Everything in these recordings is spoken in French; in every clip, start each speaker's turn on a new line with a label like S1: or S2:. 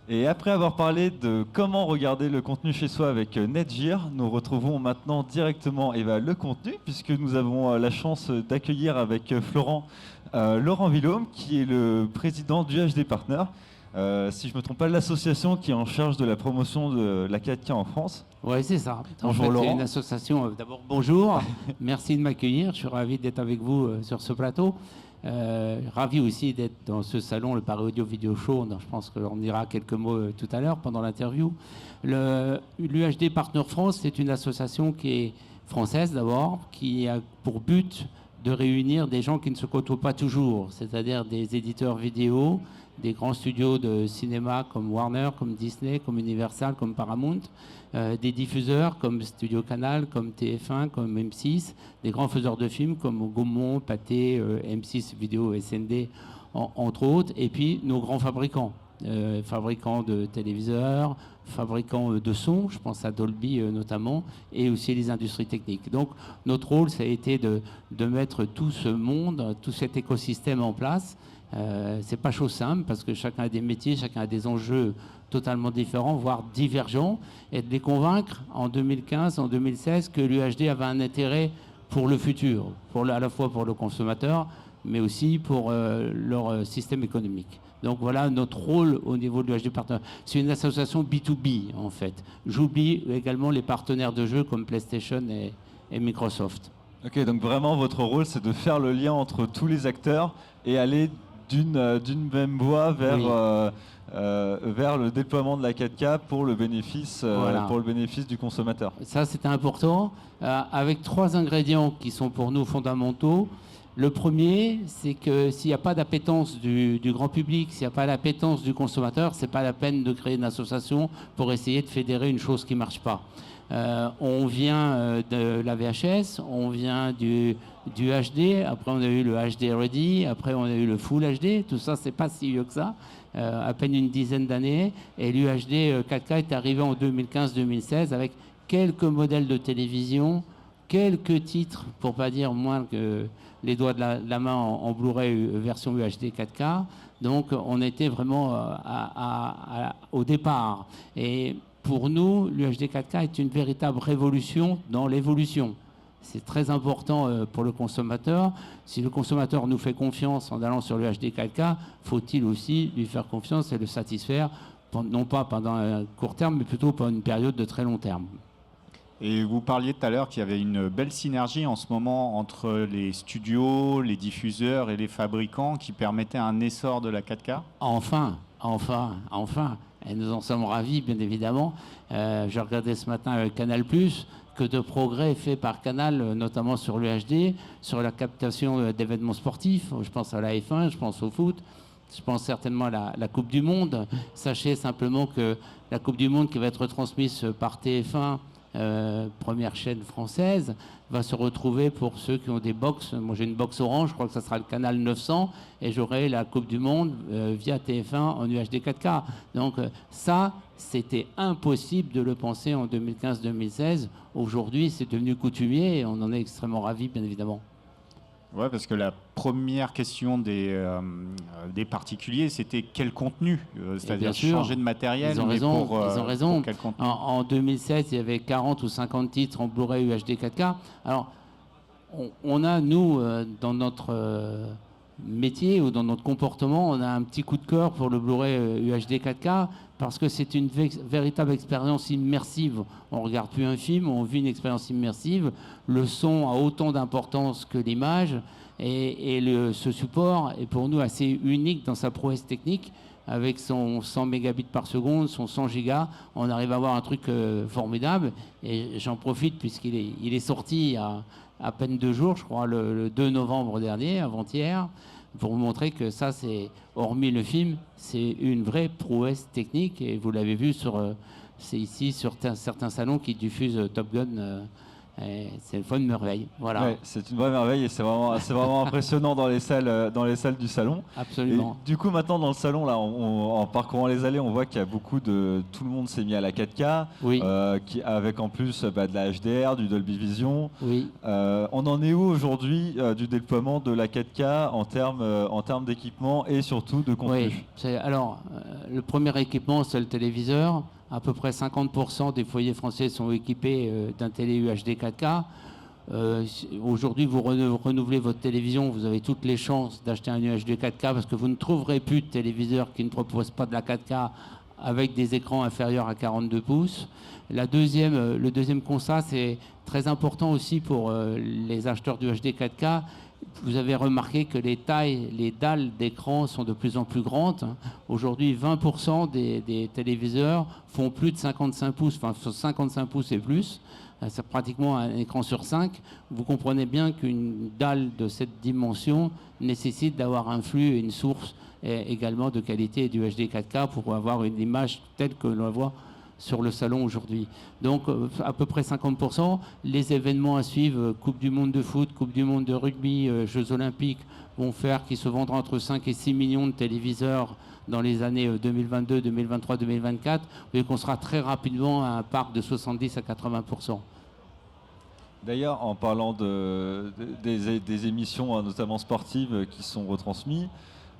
S1: Et après avoir parlé de comment regarder le contenu chez soi avec Netgear, nous retrouvons maintenant directement le contenu, puisque nous avons la chance d'accueillir avec Florent Laurent Villaume, qui est le président du HD Partner, si je ne me trompe pas, l'association qui est en charge de la promotion de la 4K en France.
S2: Oui, c'est ça.
S1: Bonjour
S2: En fait, c'est
S1: Laurent.
S2: une association. D'abord, bonjour. Merci de m'accueillir. Je suis ravi d'être avec vous sur ce plateau. Ravi aussi d'être dans ce salon, le Paris Audio Video Show. Donc, je pense qu'on dira quelques mots tout à l'heure pendant l'interview. L'UHD Partner France, c'est une association qui est française d'abord, qui a pour but de réunir des gens qui ne se côtoient pas toujours, c'est-à-dire des éditeurs vidéo, des grands studios de cinéma comme Warner, comme Disney, comme Universal, comme Paramount, des diffuseurs comme Studio Canal, comme TF1, comme M6, des grands faiseurs de films comme Gaumont, Pathé, M6 Vidéo, SND, entre autres, et puis nos grands fabricants. Fabricants de téléviseurs, fabricants de sons, je pense à Dolby notamment, et aussi les industries techniques. Donc notre rôle, ça a été de mettre tout ce monde, tout cet écosystème en place. C'est pas chose simple parce que chacun a des métiers, chacun a des enjeux totalement différents, voire divergents, et de les convaincre en 2015, en 2016 que l'UHD avait un intérêt pour le futur, à la fois pour le consommateur, mais aussi pour leur système économique. Donc voilà notre rôle au niveau de l'UHD Partner. C'est une association B2B en fait. J'oublie également les partenaires de jeux comme PlayStation et Microsoft.
S1: Ok, donc vraiment votre rôle c'est de faire le lien entre tous les acteurs et aller d'une même voie vers,
S2: Oui.
S1: vers le déploiement de la 4K pour le bénéfice,
S2: Voilà.
S1: pour le bénéfice du consommateur.
S2: Ça, c'était important, avec trois ingrédients qui sont pour nous fondamentaux. Le premier, c'est que s'il n'y a pas d'appétence du grand public, s'il n'y a pas d'appétence du consommateur, c'est pas la peine de créer une association pour essayer de fédérer une chose qui ne marche pas. On vient de la VHS, on vient du HD, après on a eu le HD Ready, après on a eu le Full HD, tout ça c'est pas si vieux que ça, à peine une dizaine d'années, et l'UHD 4K est arrivé en 2015-2016 avec quelques modèles de télévision, quelques titres, pour pas dire moins que les doigts de la main en Blu-ray version UHD 4K. Donc on était vraiment au départ. Et pour nous, l'UHD 4K est une véritable révolution dans l'évolution. C'est très important pour le consommateur. Si le consommateur nous fait confiance en allant sur l'UHD 4K, faut-il aussi lui faire confiance et le satisfaire, non pas pendant un court terme, mais plutôt pendant une période de très long terme.
S3: Et vous parliez tout à l'heure qu'il y avait une belle synergie en ce moment entre les studios, les diffuseurs et les fabricants qui permettaient un essor de la 4K.
S2: Enfin. Et nous en sommes ravis, bien évidemment. J'ai regardé ce matin avec Canal+, que de progrès faits par Canal, notamment sur l'UHD, sur la captation d'événements sportifs. Je pense à la F1, je pense au foot, je pense certainement à la Coupe du Monde. Sachez simplement que la Coupe du Monde qui va être transmise par TF1, première chaîne française, va se retrouver pour ceux qui ont des box. Moi j'ai une box orange, je crois que ça sera le canal 900 et j'aurai la Coupe du Monde via TF1 en UHD 4K. Donc ça, c'était impossible de le penser en 2015-2016. Aujourd'hui, c'est devenu coutumier et on en est extrêmement ravis, bien évidemment.
S3: Ouais, parce que la première question des particuliers, c'était quel contenu, c'est-à-dire changer de matériel.
S2: Ils ont raison.
S3: Pour quel contenu.
S2: En 2016, il y avait 40 ou 50 titres en Blu-ray UHD 4K. Alors, on a, nous, dans notre métier ou dans notre comportement, on a un petit coup de cœur pour le Blu-ray UHD 4K parce que c'est une véritable expérience immersive. On ne regarde plus un film, on vit une expérience immersive. Le son a autant d'importance que l'image et ce support est pour nous assez unique dans sa prouesse technique. Avec son 100 mégabits par seconde, son 100 gigas, on arrive à avoir un truc formidable. Et j'en profite puisqu'il est sorti il y a à peine 2 jours, je crois, le 2 novembre dernier, avant-hier, pour vous montrer que ça, c'est, hormis le film, c'est une vraie prouesse technique. Et vous l'avez vu c'est ici sur certains salons qui diffusent Top Gun C'est une bonne merveille. Voilà.
S1: Ouais, c'est une vraie merveille et c'est vraiment impressionnant dans les salles du salon.
S2: Absolument.
S1: Et du coup, maintenant dans le salon, là, en parcourant les allées, on voit qu'il y a tout le monde s'est mis à la 4K,
S2: Oui.
S1: avec en plus de la HDR, du Dolby Vision.
S2: Oui.
S1: On en est où aujourd'hui du déploiement de la 4K en termes d'équipement et surtout de contenu?
S2: Oui. Alors, le premier équipement, c'est le téléviseur. À peu près 50% des foyers français sont équipés d'un télé UHD 4K. Aujourd'hui, vous renouvelez votre télévision, vous avez toutes les chances d'acheter un UHD 4K parce que vous ne trouverez plus de téléviseur qui ne propose pas de la 4K avec des écrans inférieurs à 42 pouces. Le deuxième constat, c'est très important aussi pour les acheteurs du HD 4K. Vous avez remarqué que les dalles d'écran sont de plus en plus grandes. Aujourd'hui, 20% des téléviseurs font plus de 55 pouces, enfin 55 pouces et plus. C'est pratiquement un écran sur 5. Vous comprenez bien qu'une dalle de cette dimension nécessite d'avoir un flux et une source également de qualité du HD 4K pour avoir une image telle que l'on voit sur le salon aujourd'hui. Donc à peu près 50%. Les événements à suivre, Coupe du Monde de foot, Coupe du Monde de rugby, Jeux Olympiques, vont faire qu'ils se vendront entre 5 et 6 millions de téléviseurs dans les années 2022, 2023, 2024. Vous voyez qu'on sera très rapidement à un parc de 70 à 80%.
S1: D'ailleurs, en parlant des émissions, notamment sportives, qui sont retransmises,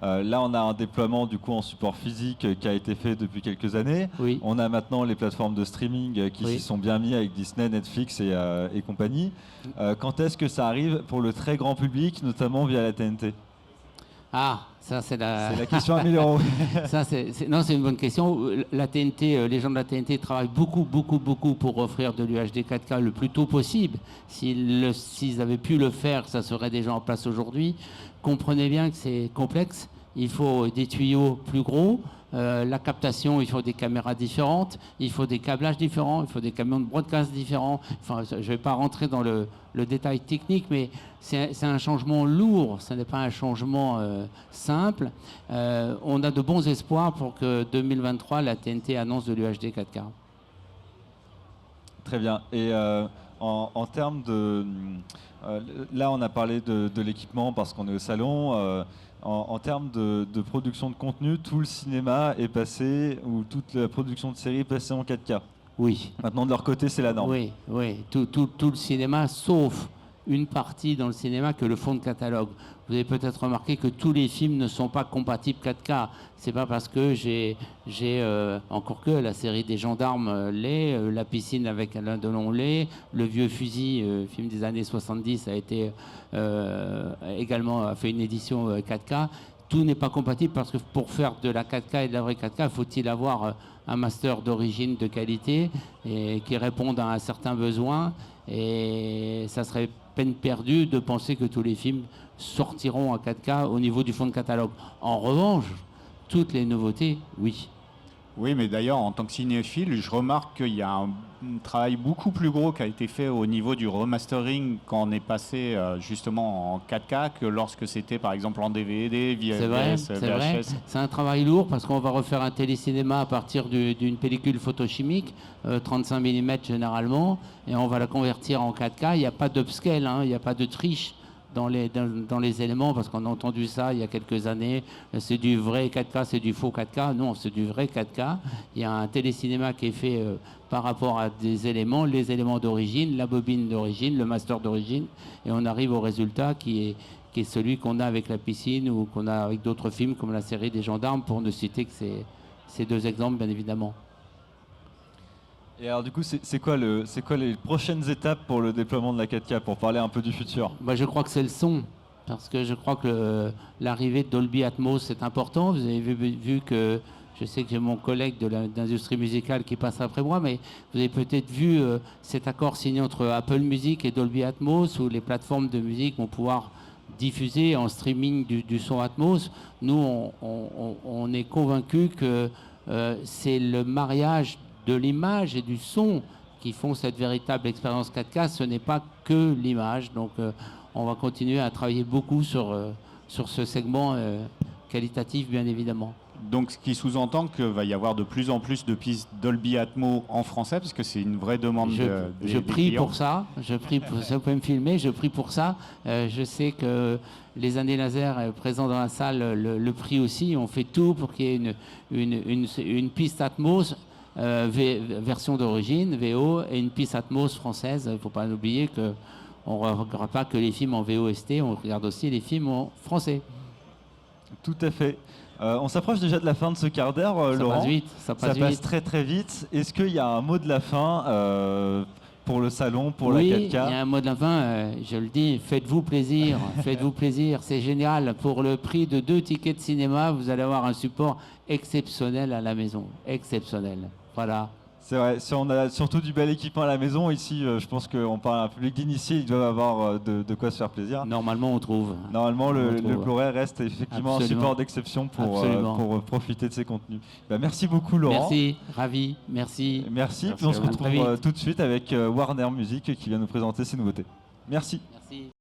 S1: là, on a un déploiement du coup en support physique qui a été fait depuis quelques années.
S2: Oui.
S1: On a maintenant les plateformes de streaming qui s'y sont bien mis avec Disney, Netflix et compagnie. Quand est-ce que ça arrive pour le très grand public, notamment via la TNT?
S2: Ah, ça c'est
S1: la question à 1000 euros.
S2: Non, c'est une bonne question. La TNT, les gens de la TNT travaillent beaucoup pour offrir de l'UHD 4K le plus tôt possible. S'ils avaient pu le faire, ça serait déjà en place aujourd'hui. Comprenez bien que c'est complexe. Il faut des tuyaux plus gros. La captation, il faut des caméras différentes, il faut des câblages différents, il faut des camions de broadcast différents. Enfin, je ne vais pas rentrer dans le détail technique, mais c'est un changement lourd, ce n'est pas un changement simple. On a de bons espoirs pour que 2023, la TNT annonce de l'UHD 4K.
S1: Très bien. Et en termes de... là, on a parlé de l'équipement parce qu'on est au salon. En termes de production de contenu, tout le cinéma est passé, ou toute la production de séries est passée en 4K.
S2: Oui.
S1: Maintenant, de leur côté, c'est la norme.
S2: Oui. Tout le cinéma, sauf une partie dans le cinéma que le fond de catalogue. Vous avez peut-être remarqué que tous les films ne sont pas compatibles 4K. C'est pas parce que j'ai encore que la série des gendarmes l'est, La piscine avec Alain Delon l'est, Le vieux fusil, film des années 70, a été également a fait une édition 4K. Tout n'est pas compatible parce que pour faire de la 4K et de la vraie 4K, faut-il avoir un master d'origine de qualité et qui réponde à un certain besoin. Et ça serait peine perdue de penser que tous les films sortiront en 4K au niveau du fond de catalogue. En revanche, toutes les nouveautés, oui.
S3: Oui, mais d'ailleurs, en tant que cinéphile, je remarque qu'il y a un travail beaucoup plus gros qui a été fait au niveau du remastering quand on est passé justement en 4K que lorsque c'était par exemple en DVD, VHS,
S2: c'est vrai. C'est un travail lourd parce qu'on va refaire un télécinéma à partir d'une pellicule photochimique, 35 mm généralement, et on va la convertir en 4K. Il n'y a pas d'upscale, il n'y a pas de triche dans les éléments, parce qu'on a entendu ça il y a quelques années, c'est du vrai 4K, c'est du faux 4K. Non, c'est du vrai 4K. Il y a un télécinéma qui est fait par rapport à des éléments, les éléments d'origine, la bobine d'origine, le master d'origine, et on arrive au résultat qui est celui qu'on a avec La piscine ou qu'on a avec d'autres films comme la série des gendarmes, pour ne citer que ces deux exemples, bien évidemment.
S1: Et alors du coup, c'est quoi les prochaines étapes pour le déploiement de la 4K, pour parler un peu du futur?
S2: Je crois que c'est le son, parce que je crois que l'arrivée de Dolby Atmos est important. Vous avez vu que, je sais que j'ai mon collègue de l'industrie musicale qui passe après moi, mais vous avez peut-être vu cet accord signé entre Apple Music et Dolby Atmos, où les plateformes de musique vont pouvoir diffuser en streaming du son Atmos. Nous, on est convaincus que c'est le mariage de l'image et du son qui font cette véritable expérience 4K. Ce n'est pas que l'image. Donc on va continuer à travailler beaucoup sur ce segment qualitatif, bien évidemment.
S3: Donc, ce qui sous-entend qu'il va y avoir de plus en plus de pistes Dolby Atmos en français, parce que c'est une vraie demande
S2: Je
S3: des
S2: prie
S3: clients.
S2: pour ça. Je prie pour ça. Vous pouvez me filmer. Je prie pour ça. Je sais que les années laser présents dans la salle le prient aussi. On fait tout pour qu'il y ait une piste Atmos version d'origine VO et une piste Atmos française. Il ne faut pas oublier que on ne regarde pas que les films en VOST. On regarde aussi les films en français.
S1: Tout à fait. On s'approche déjà de la fin de ce quart d'heure, Laurent.
S2: Passe vite. Ça passe
S1: passe
S2: vite.
S1: très très vite. Est-ce qu'il y a un mot de la fin pour le salon, pour
S2: Oui,
S1: la
S2: il y
S1: 4K?
S2: a un mot de la fin, je le dis, faites-vous plaisir, faites-vous plaisir, c'est génial. Pour le prix de 2 tickets de cinéma, vous allez avoir un support exceptionnel à la maison, exceptionnel. Voilà.
S1: C'est vrai, si on a surtout du bel équipement à la maison, ici je pense qu'on parle à un public d'initiés, ils doivent avoir de quoi se faire plaisir.
S2: Normalement, on trouve.
S1: Normalement,
S2: On
S1: le
S2: trouve.
S1: Blu-ray reste effectivement
S2: Absolument.
S1: un support d'exception
S2: Absolument.
S1: pour profiter de ces contenus. Bah, merci beaucoup Laurent.
S2: Merci, ravi, merci.
S1: Merci.
S3: Merci
S1: Puis on se
S3: à vous.
S1: retrouve
S2: À très vite.
S1: tout de suite avec Warner Music qui vient nous présenter ses nouveautés. Merci.
S2: Merci.